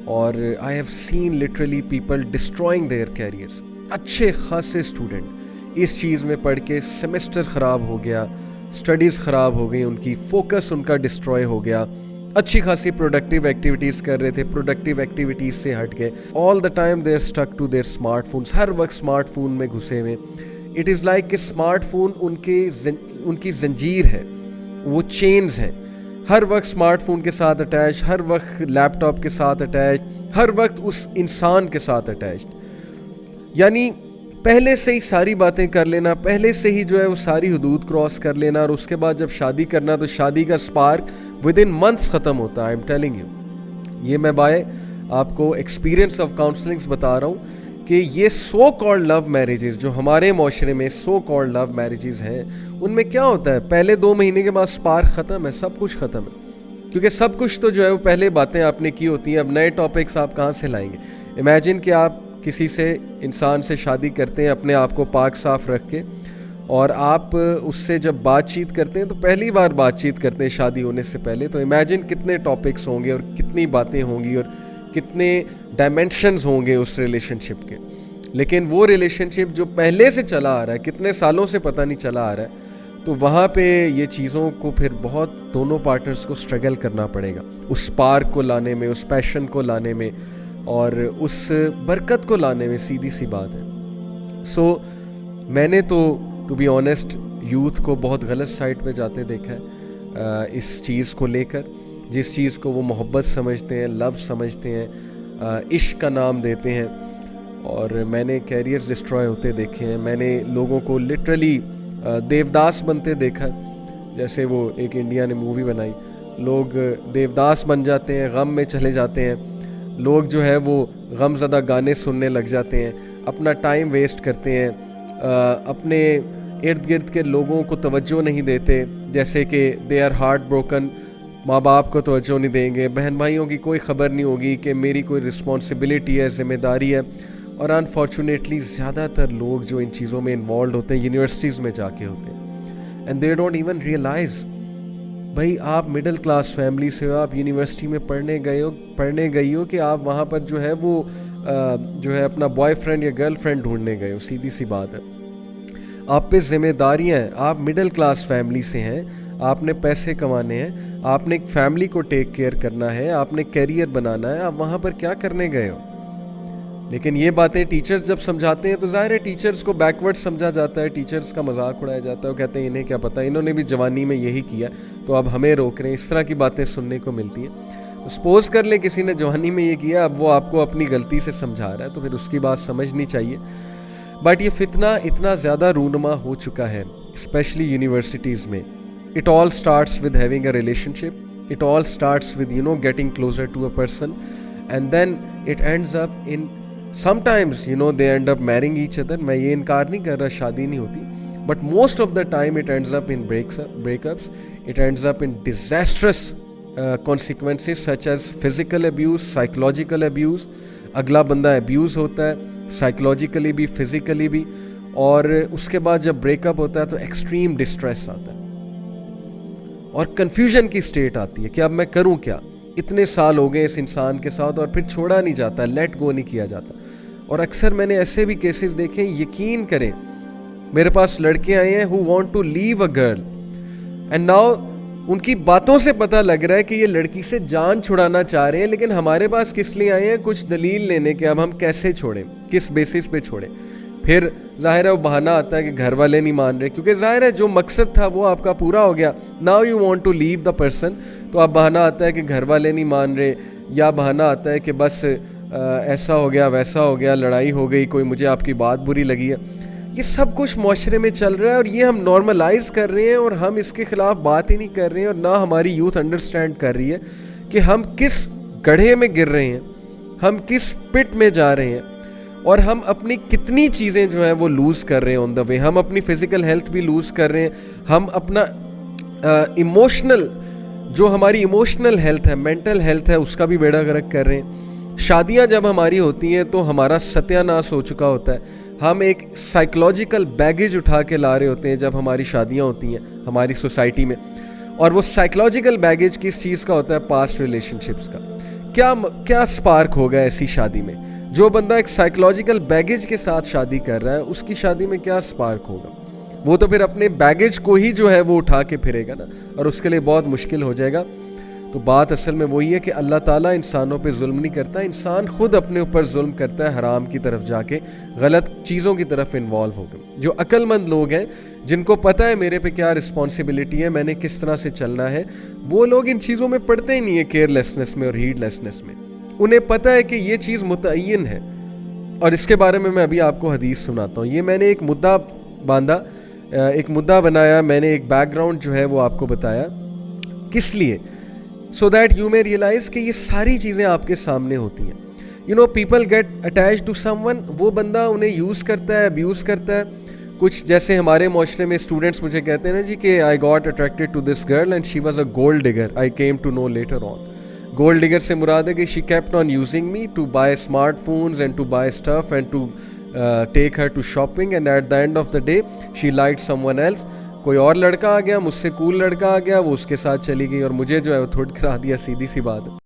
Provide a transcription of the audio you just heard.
और I have seen literally people destroying there carriers. अच्छे खासे स्टूडेंट इस चीज़ में पढ़ के सेमेस्टर ख़राब हो गया, स्टडीज़ ख़राब हो गई उनकी, फोकस उनका डिस्ट्रॉय हो गया। अच्छी खासी प्रोडक्टिव एक्टिविटीज़ कर रहे थे, प्रोडक्टिव एक्टिविटीज़ से हट गए। All the time they are stuck to their smartphones, हर वक्त स्मार्टफोन में घुसे हुए। इट इज़ लाइक कि स्मार्टफोन उनकी जंजीर है, वो चेन्स हैं। हर वक्त स्मार्टफोन के साथ अटैच, हर वक्त लैपटॉप के साथ अटैच, हर वक्त उस इंसान के साथ अटैच। यानी पहले से ही सारी बातें कर लेना, पहले से ही जो है वो सारी हदूद क्रॉस कर लेना, और उसके बाद जब शादी करना तो शादी का स्पार्क विद इन मंथ्स ख़त्म होता है। आई एम टेलिंग यू, ये मैं बाय आपको एक्सपीरियंस ऑफ काउंसलिंग्स बता रहा हूँ कि ये सो कॉल्ड लव मैरिजेस जो हमारे माशरे में सो कॉल्ड लव मैरिजेस हैं, उनमें क्या होता है, पहले 2 महीने के बाद स्पार्क ख़त्म है, सब कुछ ख़त्म है। क्योंकि सब कुछ तो जो है वो पहले बातें आपने की होती हैं, अब नए टॉपिक्स आप कहाँ से लाएंगे। इमेजिन कि आप किसी से इंसान से शादी करते हैं अपने आप को पाक साफ रख के, और आप उससे जब बातचीत करते हैं तो पहली बार बातचीत करते हैं शादी होने से पहले, तो इमेजिन कितने टॉपिक्स होंगे और कितनी बातें होंगी और कितने डायमेंशंस होंगे उस रिलेशनशिप के। लेकिन वो रिलेशनशिप जो पहले से चला आ रहा है, कितने सालों से पता नहीं चला आ रहा है, तो वहाँ पे ये चीज़ों को फिर बहुत दोनों पार्टनर्स को स्ट्रगल करना पड़ेगा उस स्पार्क को लाने में, उस पैशन को लाने में और उस बरकत को लाने में। सीधी सी बात है। सो मैंने तो टू बी ऑनेस्ट यूथ को बहुत गलत साइड पे जाते देखा है इस चीज़ को लेकर, जिस चीज़ को वो मोहब्बत समझते हैं, लव समझते हैं, इश्क का नाम देते हैं। और मैंने कैरियर्स डिस्ट्रॉय होते देखे हैं, मैंने लोगों को लिटरली देवदास बनते देखा। जैसे वो एक इंडिया ने मूवी बनाई, लोग देवदास बन जाते हैं, गम में चले जाते हैं, लोग जो है वो गमज़दा गाने सुनने लग जाते हैं, अपना टाइम वेस्ट करते हैं, अपने इर्द गिर्द के लोगों को तवज्जो नहीं देते, जैसे कि दे आर हार्ट ब्रोकन, माँ बाप को तवज्जो नहीं देंगे, बहन भाइयों की कोई ख़बर नहीं होगी कि मेरी कोई रिस्पॉन्सिबिलिटी है, ज़िम्मेदारी है। और अनफॉर्चुनेटली ज़्यादातर लोग जो इन चीज़ों में इन्वॉल्व होते हैं यूनिवर्सिटीज़ में जाके होते हैं, and they don't even realise. भाई आप मिडिल क्लास फैमिली से हो, आप यूनिवर्सिटी में पढ़ने गई हो कि आप वहाँ पर जो है वो जो है अपना बॉयफ्रेंड या गर्लफ्रेंड ढूंढने गए हो। सीधी सी बात है, आप पे जिम्मेदारियाँ हैं, आप मिडिल क्लास फैमिली से हैं, आपने पैसे कमाने हैं, आपने एक फैमिली को टेक केयर करना है, आपने करियर बनाना है, आप वहाँ पर क्या करने गए हो। लेकिन ये बातें टीचर्स जब समझाते हैं तो जाहिर है टीचर्स को बैकवर्ड समझा जाता है, टीचर्स का मजाक उड़ाया जाता है, वो कहते हैं इन्हें क्या पता, इन्होंने भी जवानी में यही किया तो अब हमें रोक रहे हैं। इस तरह की बातें सुनने को मिलती हैं। तो सपोज कर ले किसी ने जवानी में ये किया, अब वो आपको अपनी गलती से समझा रहा है, तो फिर उसकी बात समझनी चाहिए। बट ये फितना इतना ज़्यादा रूनुमा हो चुका है, स्पेशली यूनिवर्सिटीज़ में। It all starts with having a relationship. It all starts with, getting closer to a person. And then it ends up in, sometimes, they end up marrying each other. मैं ये इनकार नहीं कर रहा शादी नहीं होती. But most of the time it ends up in breakups. It ends up in disastrous consequences such as physical abuse, psychological abuse. अगला बंदा abuse होता है, psychologically भी, physically भी. और उसके बाद जब breakup होता है तो extreme distress आता है और कन्फ्यूजन की स्टेट आती है कि अब मैं करूं क्या। इतने साल हो गए इस इंसान के साथ और फिर छोड़ा नहीं जाता, लेट गो नहीं किया जाता। और अक्सर मैंने ऐसे भी केसेस देखे, यकीन करें, मेरे पास लड़के आए हैं who want to leave a girl and now उनकी बातों से पता लग रहा है कि ये लड़की से जान छुड़ाना चाह रहे हैं, लेकिन हमारे पास किस लिए आए हैं, कुछ दलील लेने के, अब हम कैसे छोड़ें, किस बेसिस पे छोड़ें। फिर जाहिर है वो बहाना आता है कि घर वाले नहीं मान रहे, क्योंकि जाहिर है जो मकसद था वो आपका पूरा हो गया। Now you want to leave the person, तो अब बहाना आता है कि घर वाले नहीं मान रहे, या बहाना आता है कि बस ऐसा हो गया वैसा हो गया, लड़ाई हो गई, कोई मुझे आपकी बात बुरी लगी है। ये सब कुछ माशरे में चल रहा है और ये हम नॉर्मलाइज कर रहे हैं और हम इसके ख़िलाफ़ बात ही नहीं कर रहे हैं, और ना हमारी यूथ अंडरस्टैंड कर रही है कि हम किस गड्ढे में गिर रहे हैं, हम किस पिट में जा रहे हैं, और हम अपनी कितनी चीज़ें जो हैं वो लूज़ कर रहे हैं ऑन द वे। हम अपनी फ़िज़िकल हेल्थ भी लूज़ कर रहे हैं, हम अपना इमोशनल, जो हमारी इमोशनल हेल्थ है, मेंटल हेल्थ है, उसका भी बेड़ा गर्क कर रहे हैं। शादियां जब हमारी होती हैं तो हमारा सत्यानाश हो चुका होता है, हम एक साइकोलॉजिकल बैगेज उठा के ला रहे होते हैं जब हमारी शादियां होती हैं हमारी सोसाइटी में। और वो साइकोलॉजिकल बैगेज किस चीज़ का होता है, पास्ट रिलेशनशिप्स का, क्या स्पार्क होगा ऐसी शादी में? जो बंदा एक साइकोलॉजिकल बैगेज के साथ शादी कर रहा है, उसकी शादी में क्या स्पार्क होगा? वो तो फिर अपने बैगेज को ही जो है वो उठा के फिरेगा ना, और उसके लिए बहुत मुश्किल हो जाएगा। तो बात असल में वही है कि अल्लाह ताला इंसानों पे जुल्म नहीं करता, इंसान खुद अपने ऊपर जुल्म करता है, हराम की तरफ जाके गलत चीज़ों की तरफ इन्वॉल्व हो गए। जो अक्लमंद लोग हैं, जिनको पता है मेरे पे क्या रिस्पॉन्सिबिलिटी है, मैंने किस तरह से चलना है, वो लोग इन चीज़ों में पड़ते ही नहीं है, केयरलेसनेस में और हीडलेसनेस में। उन्हें पता है कि ये चीज़ मुतय्यन है, और इसके बारे में मैं अभी आपको हदीस सुनाता हूँ। ये मैंने एक मुद्दा बांधा, एक मुद्दा बनाया, मैंने एक बैकग्राउंड जो है वो आपको बताया, किस लिए, so that you may realise कि ये सारी चीज़ें आपके सामने होती हैं। You know, people get attach to someone, वो बंदा उन्हें यूज़ करता है, अब्यूज़ करता है। कुछ जैसे हमारे माशरे में स्टूडेंट्स मुझे कहते हैं ना जी कि I got attracted to this girl and she was a gold digger, I came to know later on. Gold digger से मुराद है कि she kept on using me to buy smartphones and to buy stuff and to take her to shopping, and at the end of the day she liked someone else. कोई और लड़का आ गया, मुझसे cool लड़का आ गया, वो उसके साथ चली गई और मुझे जो है वो थोड़ा करा दिया, सीधी सी बात है।